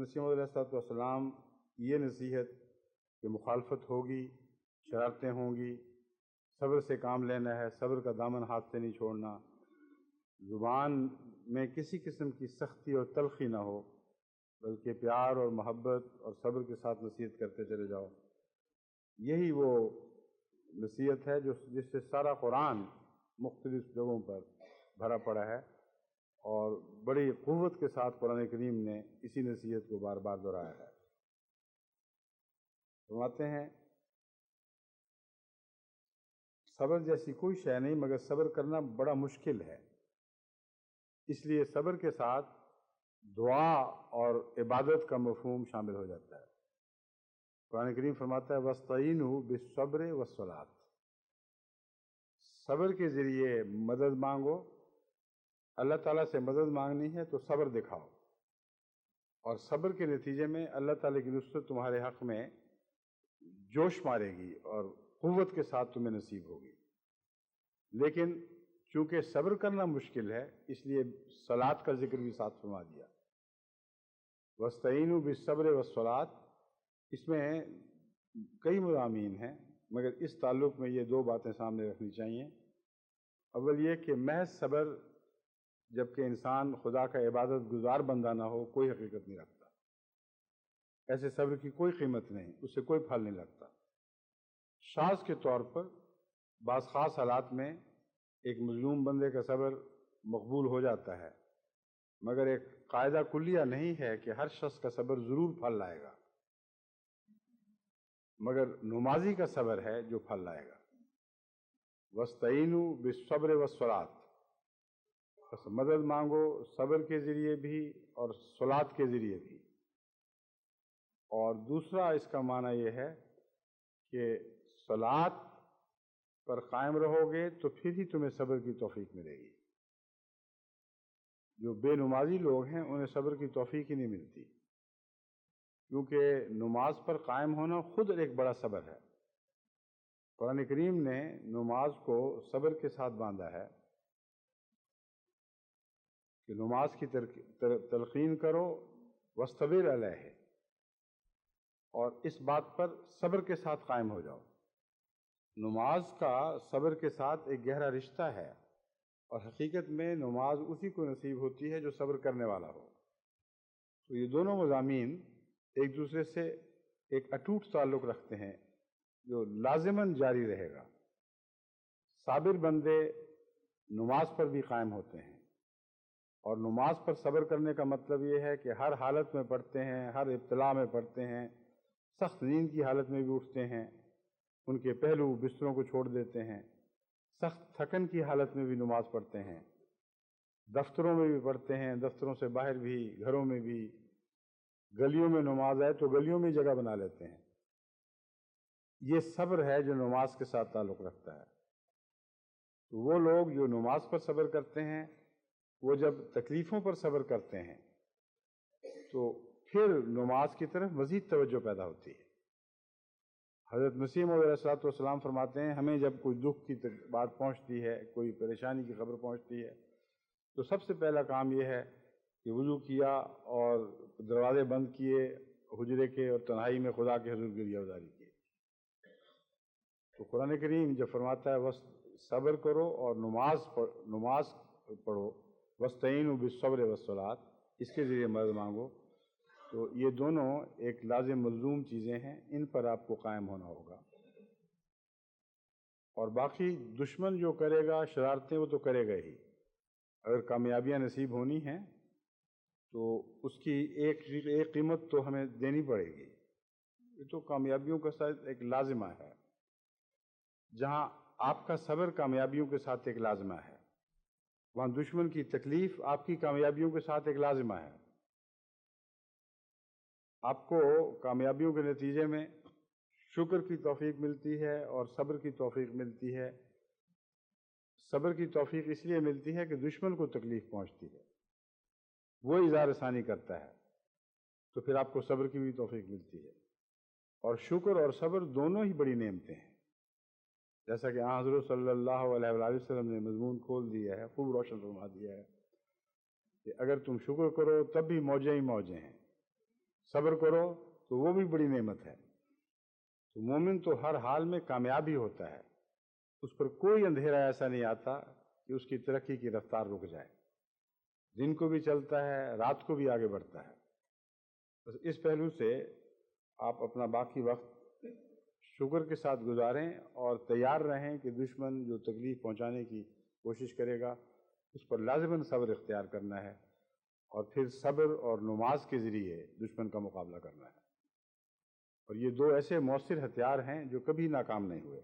مسیح موعود علیہ السلام یہ نصیحت کہ مخالفت ہوگی، شرارتیں ہوں گی، صبر سے کام لینا ہے، صبر کا دامن ہاتھ سے نہیں چھوڑنا، زبان میں کسی قسم کی سختی اور تلخی نہ ہو، بلکہ پیار اور محبت اور صبر کے ساتھ نصیحت کرتے چلے جاؤ. یہی وہ نصیحت ہے جس سے سارا قرآن مختلف جگہوں پر بھرا پڑا ہے، اور بڑی قوت کے ساتھ قرآن کریم نے اسی نصیحت کو بار بار دہرایا ہے. فرماتے ہیں صبر جیسی کوئی شے نہیں مگر صبر کرنا بڑا مشکل ہے، اس لیے صبر کے ساتھ دعا اور عبادت کا مفہوم شامل ہو جاتا ہے. قرآن کریم فرماتا ہے وَاسْتَعِینُوا بِالصَّبْرِ وَالصَّلَاةِ، صبر کے ذریعے مدد مانگو. اللہ تعالیٰ سے مدد مانگنی ہے تو صبر دکھاؤ، اور صبر کے نتیجے میں اللہ تعالیٰ کی نصرت تمہارے حق میں جوش مارے گی اور قوت کے ساتھ تمہیں نصیب ہوگی. لیکن چونکہ صبر کرنا مشکل ہے اس لیے صلاۃ کا ذکر بھی ساتھ فرما دیا. وَاسْتَعِینُوا بِالصَّبْرِ وَالصَّلَاةِ، اس میں کئی مضامین ہیں مگر اس تعلق میں یہ دو باتیں سامنے رکھنی چاہیے. اول یہ کہ محض صبر جبکہ انسان خدا کا عبادت گزار بندہ نہ ہو کوئی حقیقت نہیں رکھتا. ایسے صبر کی کوئی قیمت نہیں، اس سے کوئی پھل نہیں لگتا. شاذ کے طور پر بعض خاص حالات میں ایک مظلوم بندے کا صبر مقبول ہو جاتا ہے، مگر ایک قاعدہ کلیہ نہیں ہے کہ ہر شخص کا صبر ضرور پھل لائے گا. مگر نمازی کا صبر ہے جو پھل لائے گا. وَاسْتَعِینُوا بِالصَّبْرِ وَالصَّلَاةِ، بس مدد مانگو صبر کے ذریعے بھی اور صلاۃ کے ذریعے بھی. اور دوسرا اس کا معنی یہ ہے کہ صلاۃ پر قائم رہو گے تو پھر ہی تمہیں صبر کی توفیق ملے گی. جو بے نمازی لوگ ہیں انہیں صبر کی توفیق ہی نہیں ملتی، کیونکہ نماز پر قائم ہونا خود ایک بڑا صبر ہے. قرآن کریم نے نماز کو صبر کے ساتھ باندھا ہے کہ نماز کی تلقین کرو واصطبر علیہ، اور اس بات پر صبر کے ساتھ قائم ہو جاؤ. نماز کا صبر کے ساتھ ایک گہرا رشتہ ہے، اور حقیقت میں نماز اسی کو نصیب ہوتی ہے جو صبر کرنے والا ہو. تو یہ دونوں مضامین ایک دوسرے سے ایک اٹوٹ تعلق رکھتے ہیں جو لازماً جاری رہے گا. صابر بندے نماز پر بھی قائم ہوتے ہیں، اور نماز پر صبر کرنے کا مطلب یہ ہے کہ ہر حالت میں پڑھتے ہیں، ہر ابتلا میں پڑھتے ہیں، سخت نیند کی حالت میں بھی اٹھتے ہیں، ان کے پہلو بستروں کو چھوڑ دیتے ہیں، سخت تھکن کی حالت میں بھی نماز پڑھتے ہیں، دفتروں میں بھی پڑھتے ہیں، دفتروں سے باہر بھی، گھروں میں بھی، گلیوں میں نماز آئے تو گلیوں میں جگہ بنا لیتے ہیں. یہ صبر ہے جو نماز کے ساتھ تعلق رکھتا ہے. تو وہ لوگ جو نماز پر صبر کرتے ہیں وہ جب تکلیفوں پر صبر کرتے ہیں تو پھر نماز کی طرف مزید توجہ پیدا ہوتی ہے. حضرت مسیح موعود علیہ السلام فرماتے ہیں ہمیں جب کوئی دکھ کی بات پہنچتی ہے، کوئی پریشانی کی خبر پہنچتی ہے تو سب سے پہلا کام یہ ہے کہ وضو کیا اور دروازے بند کیے حجرے کے، اور تنہائی میں خدا کے حضور گریہ گزاری کی. تو قرآن کریم جب فرماتا ہے صبر کرو اور نماز پڑھو، وَاسْتَعِینُوا بِالصَّبْرِ وَالصَّلَاةِ، اس کے ذریعے مدد مانگو، تو یہ دونوں ایک لازم ملزوم چیزیں ہیں، ان پر آپ کو قائم ہونا ہوگا. اور باقی دشمن جو کرے گا شرارتیں وہ تو کرے گا ہی. اگر کامیابیاں نصیب ہونی ہیں تو اس کی ایک قیمت تو ہمیں دینی پڑے گی. یہ تو کامیابیوں کا ساتھ ایک لازمہ ہے. جہاں آپ کا صبر کامیابیوں کے ساتھ ایک لازمہ ہے، وہاں دشمن کی تکلیف آپ کی کامیابیوں کے ساتھ ایک لازمہ ہے. آپ کو کامیابیوں کے نتیجے میں شکر کی توفیق ملتی ہے اور صبر کی توفیق ملتی ہے. صبر کی توفیق اس لیے ملتی ہے کہ دشمن کو تکلیف پہنچتی ہے، وہ اظہار ثانی کرتا ہے، تو پھر آپ کو صبر کی بھی توفیق ملتی ہے. اور شکر اور صبر دونوں ہی بڑی نعمتیں ہیں، جیسا کہ حضرت صلی اللہ علیہ وآلہ وسلم نے مضمون کھول دیا ہے، خوب روشن فرما دیا ہے کہ اگر تم شکر کرو تب بھی موجیں ہی موجیں ہیں، صبر کرو تو وہ بھی بڑی نعمت ہے۔ تو مومن تو ہر حال میں کامیاب ہی ہوتا ہے، اس پر کوئی اندھیرا ایسا نہیں آتا کہ اس کی ترقی کی رفتار رک جائے، دن کو بھی چلتا ہے، رات کو بھی آگے بڑھتا ہے۔ بس اس پہلو سے آپ اپنا باقی وقت شکر کے ساتھ گزاریں اور تیار رہیں کہ دشمن جو تکلیف پہنچانے کی کوشش کرے گا اس پر لازماً صبر اختیار کرنا ہے، اور پھر صبر اور نماز کے ذریعے دشمن کا مقابلہ کرنا ہے۔ اور یہ دو ایسے مؤثر ہتھیار ہیں جو کبھی ناکام نہیں ہوئے۔